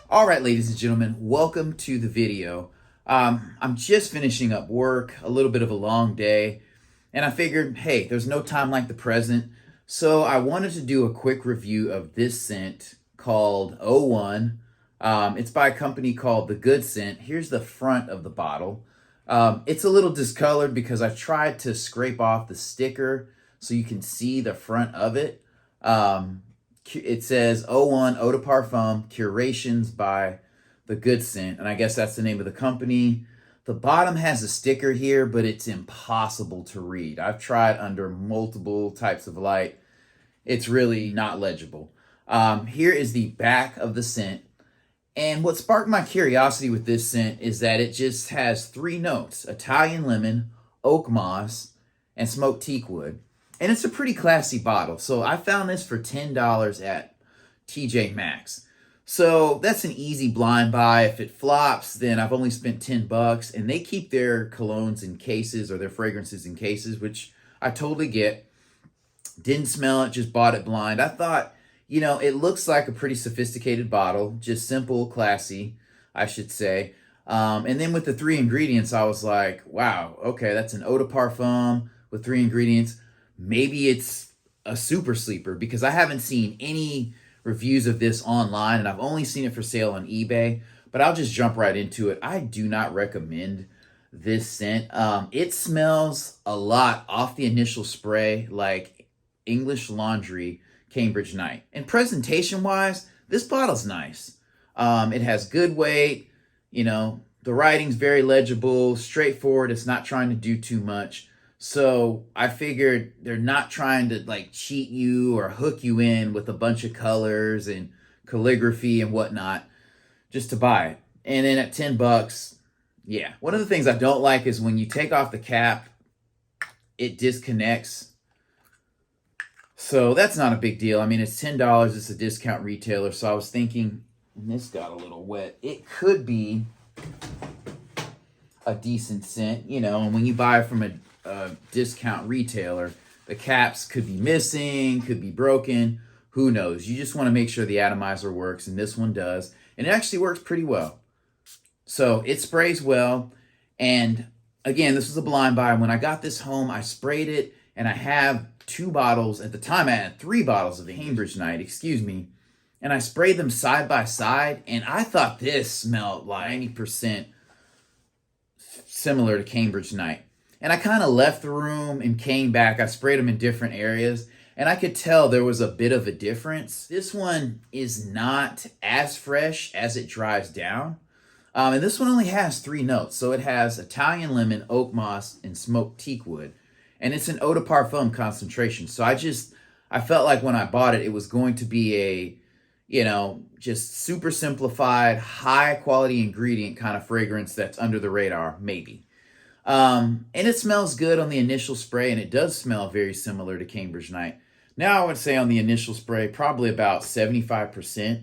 All right, ladies and gentlemen, welcome to the video. I'm just finishing up work, a little bit of a long day, and I figured, hey, there's no time like the present, so I wanted to do a quick review of this scent called O1. It's by a company called The Good Scent. Here's the front of the bottle. It's a little discolored because I tried to scrape off the sticker so you can see the front of it. It says O1 Eau de Parfum Curations by The Good Scent, and I guess that's the name of the company. The bottom has a sticker here, but it's impossible to read. I've tried under multiple types of light. It's really not legible. Here is the back of the scent. And what sparked my curiosity with this scent is that it just has three notes: Italian lemon, oak moss, and smoked teak wood. And it's a pretty classy bottle. So I found this for $10 at TJ Maxx. So that's an easy blind buy. If it flops, then I've only spent $10, and they keep their colognes in cases or their fragrances in cases, which I totally get. Didn't smell it, just bought it blind. I thought, it looks like a pretty sophisticated bottle, just simple, classy, I should say. And then with the three ingredients, I was like, wow, okay, that's an eau de parfum with three ingredients. Maybe it's a super sleeper because I haven't seen any reviews of this online, and I've only seen it for sale on eBay. But I'll just jump right into it. I do not recommend this scent. It smells a lot off the initial spray like English Laundry Cambridge Night. And presentation wise, this bottle's nice. It has good weight. The writing's very legible, straightforward. It's not trying to do too much. So I figured they're not trying to cheat you or hook you in with a bunch of colors and calligraphy and whatnot just to buy it. And then at $10, yeah. One of the things I don't like is when you take off the cap, it disconnects. So that's not a big deal. I mean, it's $10. It's a discount retailer. So I was thinking, and this got a little wet, it could be a decent scent, and when you buy from a discount retailer, the caps could be missing, could be broken, who knows. You just want to make sure the atomizer works, and this one does, and it actually works pretty well. So it sprays well, and again, this was a blind buy. When I got this home, I sprayed it, and I have two bottles. At the time, I had three bottles of the Cambridge Night, and I sprayed them side by side, and I thought this smelled like 90% similar to Cambridge Night. And I kind of left the room and came back. I sprayed them in different areas, and I could tell there was a bit of a difference. This one is not as fresh as it dries down. And this one only has three notes. So it has Italian lemon, oak moss, and smoked teak wood. And it's an eau de parfum concentration. So I felt like when I bought it, it was going to be a, just super simplified, high quality ingredient kind of fragrance that's under the radar, maybe. And it smells good on the initial spray, and it does smell very similar to Cambridge Night. Now I would say on the initial spray, probably about 75%.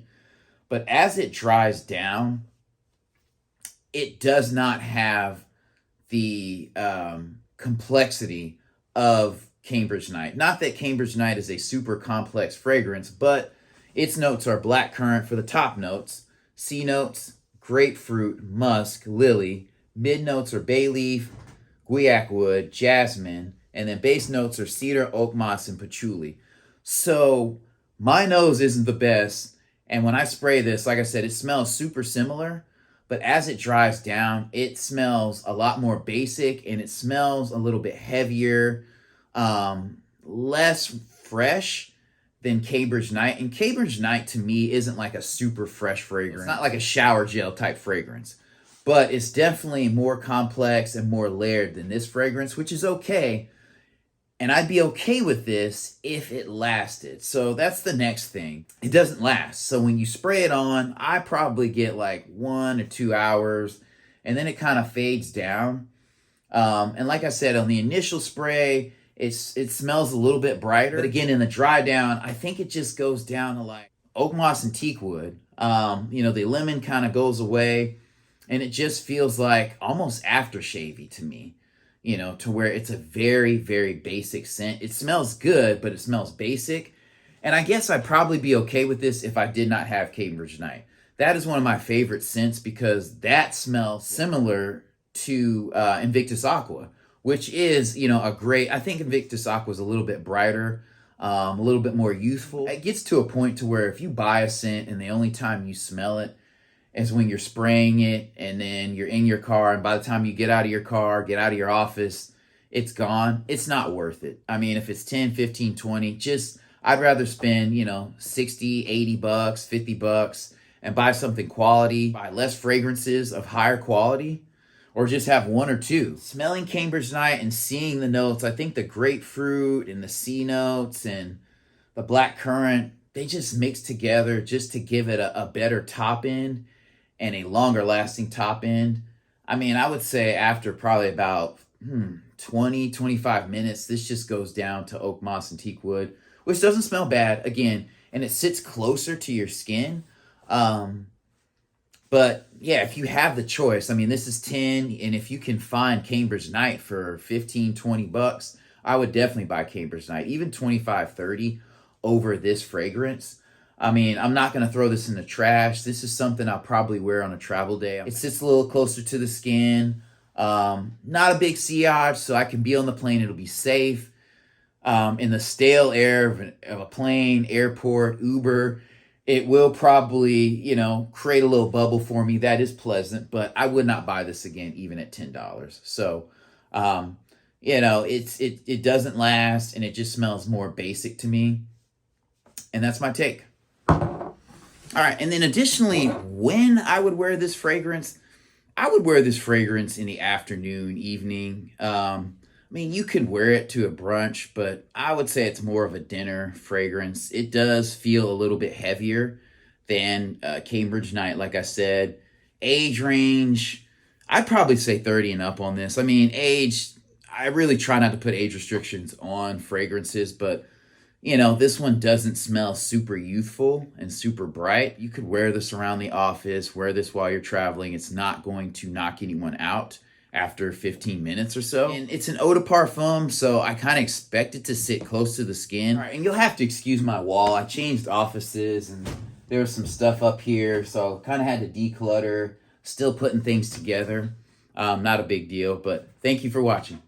But as it dries down, it does not have the complexity of Cambridge Night. Not that Cambridge Night is a super complex fragrance, but its notes are blackcurrant for the top notes, C notes, grapefruit, musk, lily. Mid notes are bay leaf, guaiac wood, jasmine, and then base notes are cedar, oak moss, and patchouli. So my nose isn't the best, and when I spray this, like I said, it smells super similar, but as it dries down, it smells a lot more basic, and it smells a little bit heavier, less fresh than Cambridge Night. And Cambridge Night to me isn't like a super fresh fragrance. It's not like a shower gel type fragrance. But it's definitely more complex and more layered than this fragrance, which is okay. And I'd be okay with this if it lasted. So that's the next thing. It doesn't last. So when you spray it on, I probably get like 1 or 2 hours, and then it kind of fades down. And like I said, on the initial spray, it smells a little bit brighter. But again, in the dry down, I think it just goes down to like oak moss and teak wood. The lemon kind of goes away. And it just feels like almost aftershavey to me, to where it's a very, very basic scent. It smells good, but it smells basic. And I guess I'd probably be okay with this if I did not have Cambridge Night. that is one of my favorite scents because that smells similar to Invictus Aqua, which is, you know, a great, I think Invictus Aqua is a little bit brighter, a little bit more youthful. It gets to a point to where if you buy a scent and the only time you smell it is when you're spraying it and then you're in your car, and by the time you get out of your car, get out of your office, it's gone. It's not worth it. I mean, if it's 10, 15, 20, just, I'd rather spend, you know, 60, 80 bucks, 50 bucks and buy something quality, buy less fragrances of higher quality, or just have one or two. Smelling Cambridge Night and seeing the notes, I think the grapefruit and the C notes and the black currant, they just mix together just to give it a better top end and a longer lasting top end. I mean, I would say after probably about 20, 25 minutes, this just goes down to oak moss and teak wood, which doesn't smell bad, again, and it sits closer to your skin. But yeah, if you have the choice, I mean, this is 10, and if you can find Cambridge Night for 15, 20 bucks, I would definitely buy Cambridge Night, even 25, 30 over this fragrance. I mean, I'm not going to throw this in the trash. This is something I'll probably wear on a travel day. It sits a little closer to the skin. Not a big sillage, so I can be on the plane. It'll be safe. In the stale air of a plane, airport, Uber, it will probably, you know, create a little bubble for me. That is pleasant, but I would not buy this again, even at $10. So, you know, it doesn't last, and it just smells more basic to me. And that's my take. All right, and then additionally, when I would wear this fragrance, I would wear this fragrance in the afternoon, evening. I mean, you could wear it to a brunch, but I would say it's more of a dinner fragrance. It does feel a little bit heavier than Cambridge Night, like I said. Age range, I'd probably say 30 and up on this. I mean, age, I really try not to put age restrictions on fragrances, but you know, this one doesn't smell super youthful and super bright. You could wear this around the office, wear this while you're traveling. It's not going to knock anyone out after 15 minutes or so. And it's an Eau de Parfum, so I kind of expect it to sit close to the skin. All right, and you'll have to excuse my wall. I changed offices and there was some stuff up here, so kind of had to declutter, still putting things together. Not a big deal, but thank you for watching.